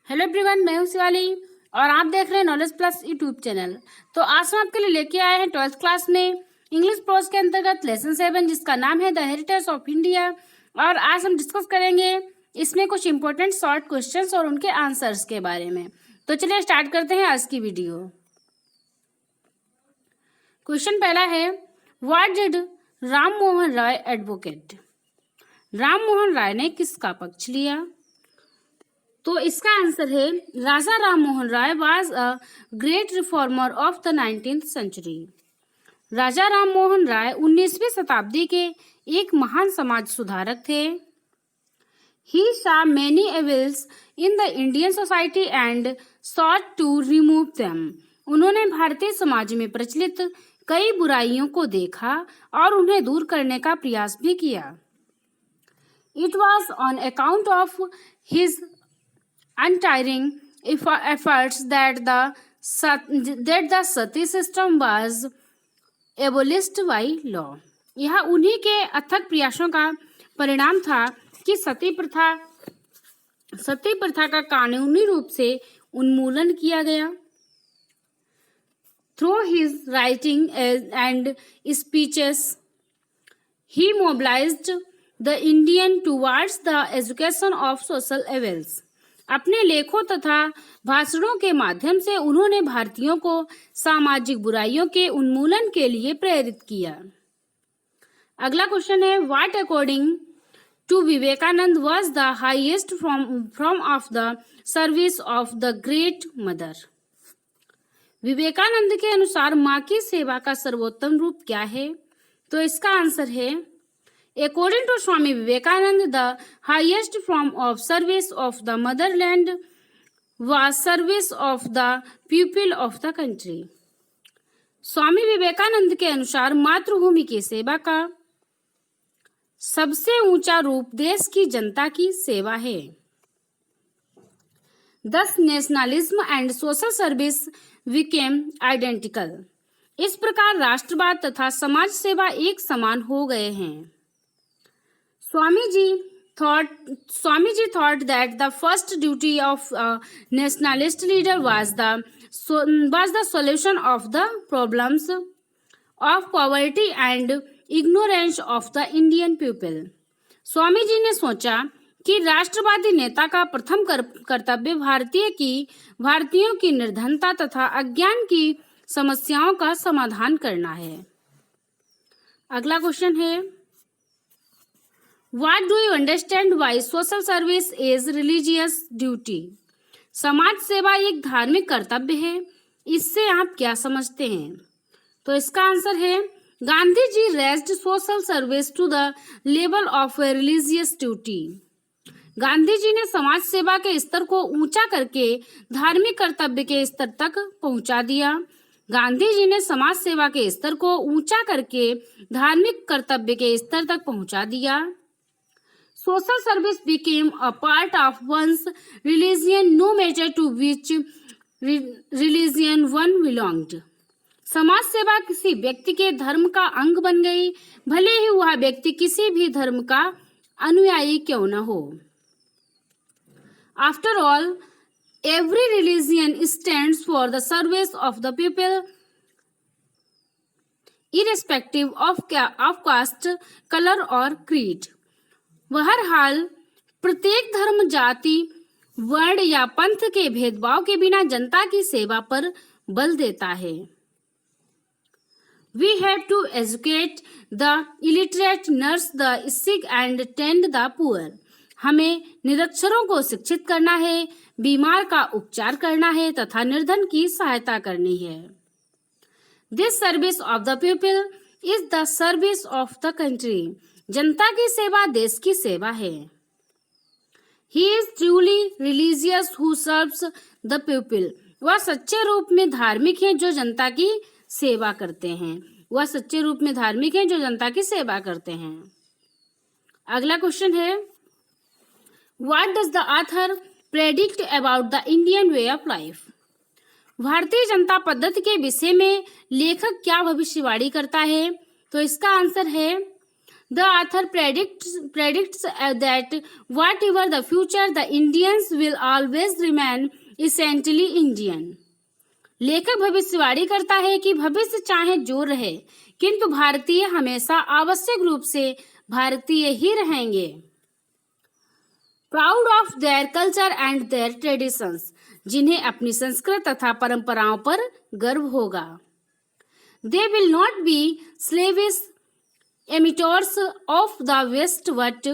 Hello everyone, मैं हूं शिवाली और आप देख रहे हैं नॉलेज प्लस यूट्यूब चैनल। तो आज हम आपके लिए लेके आए हैं 12th क्लास में इंग्लिश प्रोज के अंतर्गत लेसन 7 जिसका नाम है द हेरिटेज ऑफ इंडिया। और आज हम डिस्कस करेंगे इसमें कुछ इंपॉर्टेंट शॉर्ट क्वेश्चंस और उनके आंसर्स के बारे में। तो चलिए स्टार्ट करते हैं आज की वीडियो। क्वेश्चन पहला है, what did Ram Mohan Roy advocate? Ram Mohan Roy ने किसका पक्ष लिया? तो इसका आंसर है Raja Ram Mohan Roy was a great reformer of the 19th century. Raja Ram Mohan Roy 19वीं शताब्दी के एक महान समाज सुधारक थे। He saw many evils in the Indian society and sought to remove them. उन्होंने भारतीय समाज में प्रचलित कई बुराइयों को देखा और उन्हें दूर करने का प्रयास भी किया। It was on account of his untiring efforts that the sati system was abolished by law. यह उन्हीं के अथक प्रयासों का परिणाम था कि सती प्रथा का कानूनी रूप से उन्मूलन किया गया। Through his writing and speeches, he mobilized the Indian towards the education of social evils. अपने लेखों तथा भाषणों के माध्यम से उन्होंने भारतीयों को सामाजिक बुराइयों के उन्मूलन के लिए प्रेरित किया। अगला क्वेश्चन है, what according to Vivekananda was the highest form of the service of the great mother? Vivekananda के अनुसार माँ की सेवा का सर्वोत्तम रूप क्या है? तो इसका आंसर है, according to Swami Vivekananda, the highest form of service of the motherland was service of the people of the country. Swami Vivekananda के अनुसार मातृभूमि की सेवा का सबसे ऊंचा रूप देश की जनता की सेवा है। Thus nationalism and social service became identical. इस प्रकार राष्ट्रवाद तथा समाज सेवा एक समान हो गए हैं। Swamiji thought that the first duty of a nationalist leader was the solution of the problems of poverty and ignorance of the Indian people. Swami ji ने सोचा कि राष्ट्रवादी नेता का प्रथम कर्तव्य भारतीयों की निर्धनता तथा अज्ञान की समस्याओं का समाधान करना है। अगला क्वेश्चन है, What do you understand why social service is religious duty? समाज सेवा एक धार्मिक कर्तव्य है, इससे आप क्या समझते हैं? तो इसका आंसर है, Gandhi ji raised social service to the level of a religious duty. Gandhi ji ने समाज सेवा के स्तर को ऊंचा करके धार्मिक कर्तव्य के स्तर तक पहुंचा दिया। गांधी जी ने समाज सेवा के स्तर को ऊंचा करके धार्मिक कर्तव्य के स्तर तक पहुंचा दिया। Social service became a part of one's religion, no matter to which religion one belonged. समाज सेवा किसी व्यक्ति के धर्म का अंग बन गई, भले ही वह व्यक्ति किसी भी धर्म का अनुयायी क्यों न हो। After all, every religion stands for the service of the people, irrespective of caste, color or creed. बहरहाल प्रत्येक धर्म जाति वर्ण या पंथ के भेदभाव के बिना जनता की सेवा पर बल देता है। We have to educate the illiterate, nurse the sick and tend the poor. हमें निरक्षरों को शिक्षित करना है, बीमार का उपचार करना है तथा निर्धन की सहायता करनी है। This service of the people is the service of the country. जनता की सेवा देश की सेवा है। He is truly religious who serves the people. वह सच्चे रूप में धार्मिक है जो जनता की सेवा करते हैं। वह सच्चे रूप में धार्मिक है जो जनता की सेवा करते हैं। अगला क्वेश्चन है, What does the author predict about the Indian way of life? Bharatiya Janata पद्धति के विषय में लेखक क्या भविष्यवाणी करता है? तो इसका आंसर है, The author predicts that whatever the future, the Indians will always remain essentially Indian. लेखक भविष्यवाणी करता है कि भविष्य चाहे जो रहे, किंतु भारतीय हमेशा आवश्यक रूप से भारतीय ही रहेंगे. Proud of their culture and their traditions, जिन्हें अपनी संस्कृति तथा परंपराओं पर गर्व होगा. They will not be slavish amateurs of the West, but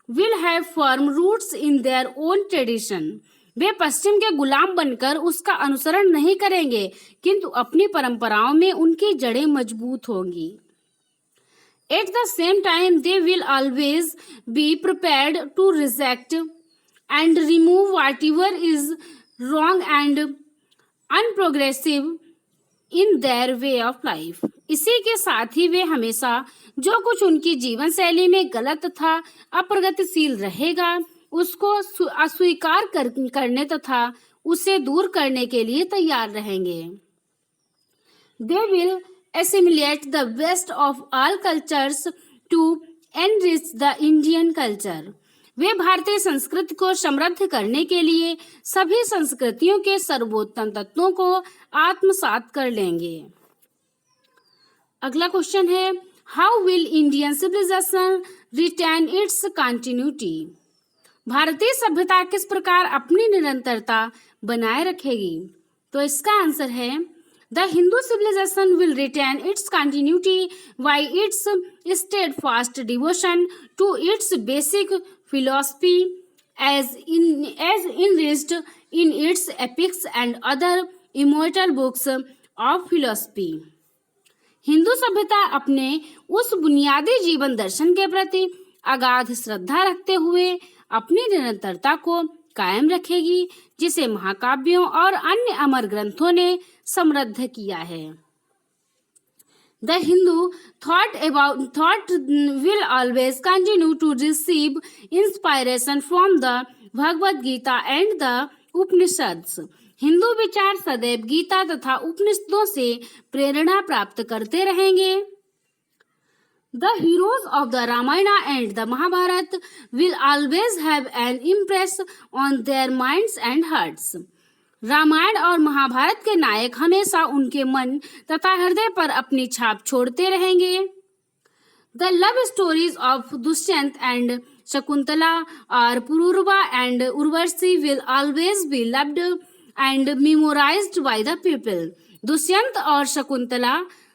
will have firm roots in their own tradition. वे पश्चिम के गुलाम बनकर उसका अनुसरण नहीं करेंगे, किंतु अपनी परंपराओं में उनकी जड़ें मजबूत होंगी. At the same time, they will always be prepared to reject and remove whatever is wrong and unprogressive in their way of life. इसी के साथ ही वे हमेशा जो कुछ उनकी जीवन शैली में गलत तथा अप्रगतिशील रहेगा उसको अस्वीकार करने तथा उसे दूर करने के लिए तैयार रहेंगे. They will assimilate the best of all cultures to enrich the Indian culture. वे भारतीय संस्कृति को समृद्ध करने के लिए सभी संस्कृतियों के सर्वोत्तम तत्वों को आत्मसात कर लेंगे. अगला क्वेश्चन है, how will Indian civilization retain its continuity. भारतीय सभ्यता किस प्रकार अपनी निरंतरता बनाए रखेगी. तो इसका आंसर है, the Hindu civilization will retain its continuity by its steadfast devotion to its basic philosophy as enriched in its epics and other immortal books of philosophy. Hindu सभ्यता अपने उस बुनियादी जीवन दर्शन के प्रति अगाध श्रद्धा रखते हुए अपनी निरंतरता को कायम रखेगी, जिसे महाकाव्यों और अन्य अमर ग्रंथों ने समृद्ध किया है. The Hindu thought will always continue to receive inspiration from the Bhagavad Gita and the Upanishads. Hindu विचार सदैव गीता तथा उपनिषदों से प्रेरणा प्राप्त करते रहेंगे. The heroes of the Ramayana and the Mahabharata will always have an impress on their minds and hearts. Ramayan और महाभारत के नायक हमेशा उनके मन तथा हृदय पर अपनी छाप छोड़ते रहेंगे. The love stories of Dushyant and Shakuntala और Pururava and Urvashi will always be loved and memorized by the people. Dushyant और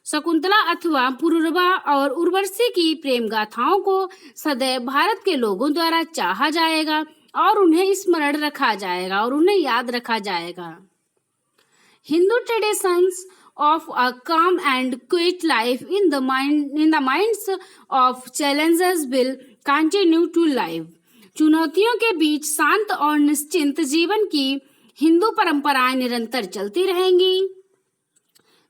शकुंतला अथवा पुरूरवा और उर्वशी की प्रेम गाथाओं को सदैव भारत के लोगों द्वारा चाहा जाएगा और उन्हें स्मरण रखा जाएगा और उन्हें याद रखा जाएगा. Hindu traditions of a calm and quiet life in the minds of challengers will continue to live. चुनौतियों के बीच शांत और निश्चिंत जीवन की हिंदू परंपराएं निरंतर चलती रहेंगी.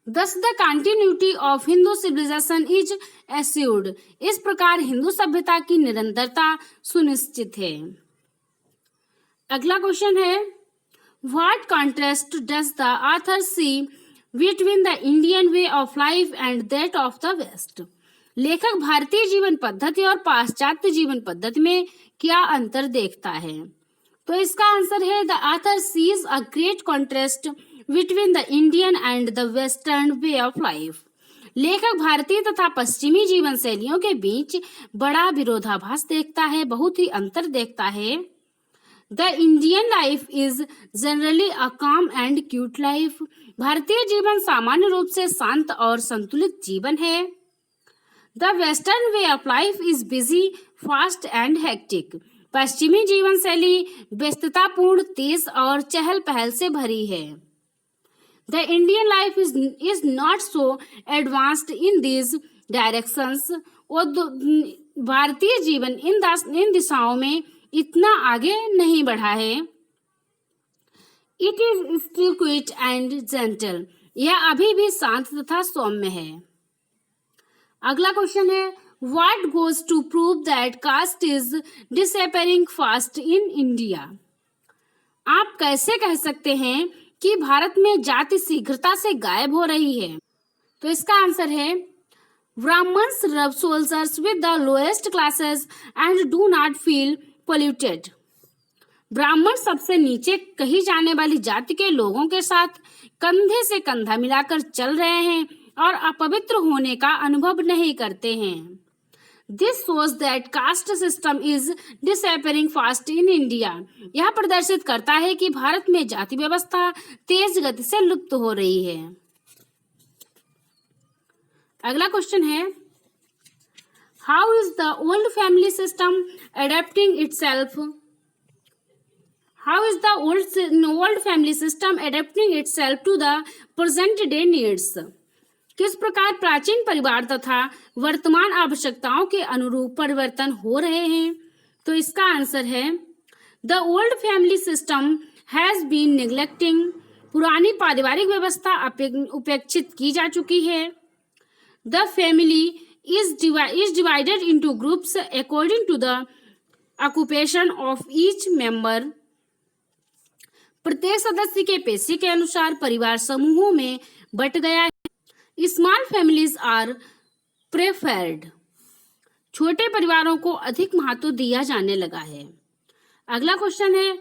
Thus the continuity of Hindu civilization is assured. इस प्रकार हिंदू सभ्यता की निरंतरता सुनिश्चित है. अगला क्वेश्चन है, What contrast does the author see between the Indian way of life and that of the West? लेखक भारतीय जीवन पद्धति और पाश्चात्य जीवन पद्धति में क्या अंतर देखता है. तो इसका आंसर है, The author sees a great contrast between the Indian and the Western way of life. लेखक भारतीय तथा पश्चिमी जीवन शैलियों के बीच बड़ा विरोधाभास देखता है, बहुत ही अंतर देखता है. The Indian life is generally a calm and quiet life. Bharatiya Jeevan सामान्य रूप से शांत और संतुलित जीवन है. The Western way of life is busy, fast and hectic. पश्चिमी जीवन शैली व्यस्ततापूर्ण, तेज और चहल पहल से भरी है. The Indian life is not so advanced in these directions. Bharatiya Jeevan इन दिशाओं में इतना आगे नहीं बढ़ा है. It is still quiet and gentle. यह अभी भी शांत तथा सौम्य है. अगला क्वेश्चन है, What goes to prove that caste is disappearing fast in India? आप कैसे कह सकते हैं कि भारत में जाति शीघ्रता से गायब हो रही है. तो इसका आंसर है, Brahmins rub soldiers with the lowest classes and do not feel polluted. ब्राह्मण सबसे नीचे कही जाने वाली जाति के लोगों के साथ कंधे से कंधा मिलाकर चल रहे हैं और अपवित्र होने का अनुभव नहीं करते हैं. This shows that caste system is disappearing fast in India. यह प्रदर्शित करता है कि भारत में जाति व्यवस्था तेज गति से लुप्त हो रही है. अगला क्वेश्चन है, How is the old family system adapting itself? How is the old family system adapting itself to the present day needs? किस प्रकार प्राचीन परिवार तथा वर्तमान आवश्यकताओं के अनुरूप परिवर्तन हो रहे हैं? तो इसका आंसर है the old family system has been neglecting. पुरानी पारिवारिक व्यवस्था उपेक्षित की जा चुकी है. The family is divided into groups according to the occupation of each member. प्रत्येक सदस्य के पेशे के अनुसार परिवार समूहों में बट गया है. Small families are preferred. छोटे परिवारों को अधिक महत्व दिया जाने लगा है. अगला क्वेश्चन है,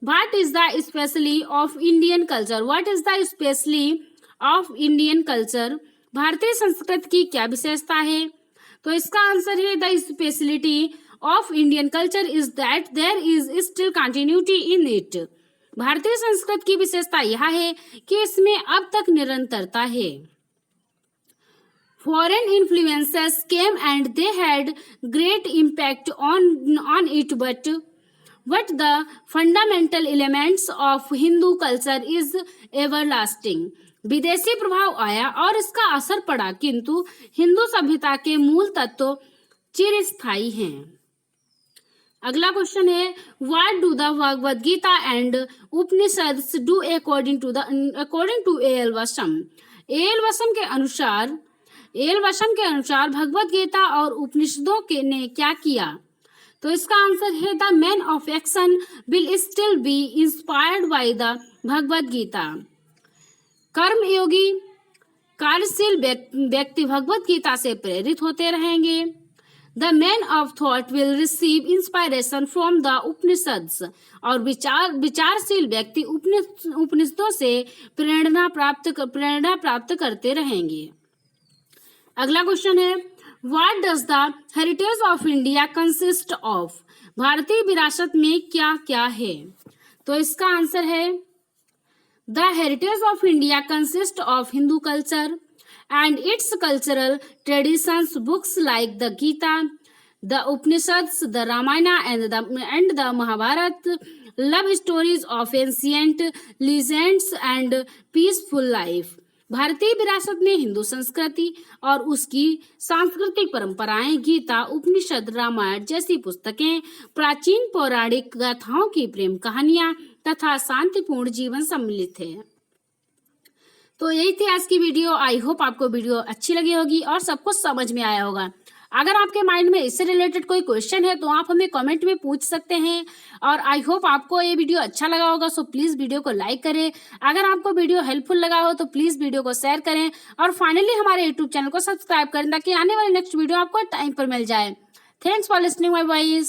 what is the specially of Indian culture? What is the specially of Indian culture? भारतीय संस्कृति की क्या विशेषता है? तो इसका आंसर है the speciality of Indian culture is that there is still continuity in it. भारतीय संस्कृति की विशेषता यह है कि इसमें अब तक निरंतरता है. Foreign influences came and they had great impact on it, but the fundamental elements of Hindu culture is everlasting. विदेशी प्रभाव आया और इसका असर पड़ा, किंतु हिंदू सभ्यता के मूल तत्व चिरस्थायी हैं. अगला क्वेश्चन है, what do the Bhagavad Gita and Upanishads do according to A L. Basham? A L. Basham के अनुसार भगवद गीता और उपनिषदों ने क्या किया? तो इसका आंसर है the man of action will still be inspired by the Bhagavad Gita. कर्मयोगी कार्यशील व्यक्ति भगवद गीता से प्रेरित होते रहेंगे. The man of thought will receive inspiration from the Upanishads. और विचारशील व्यक्ति उपनिषदों से प्रेरणा प्राप्त करते रहेंगे. अगला क्वेश्चन है, what does the heritage of India consist of? भारतीय विरासत में क्या क्या है? तो इसका आंसर है the heritage of India consist of Hindu culture and its cultural traditions. Books like the Gita, the Upanishads, the Ramayana and the Mahabharata, love stories of ancient legends and peaceful life. भारतीय विरासत में हिंदू संस्कृति और उसकी सांस्कृतिक परंपराएं, गीता, उपनिषद, रामायण जैसी पुस्तकें, प्राचीन पौराणिक गाथाओं की प्रेम कहानियां तथा शांतिपूर्ण जीवन सम्मिलित है. तो यही थी आज की वीडियो. आई होप आपको वीडियो अच्छी लगी होगी और सब कुछ समझ में आया होगा. अगर आपके माइंड में इससे रिलेटेड कोई क्वेश्चन है तो आप हमें कमेंट में पूछ सकते हैं. और आई होप आपको ये वीडियो अच्छा लगा होगा. सो प्लीज़ वीडियो को लाइक करें. अगर आपको वीडियो हेल्पफुल लगा हो तो प्लीज़ वीडियो को शेयर करें. और फाइनली हमारे यूट्यूब चैनल को सब्सक्राइब करें ताकि आने वाली नेक्स्ट वीडियो आपको टाइम पर मिल जाए. Thanks for listening my voice.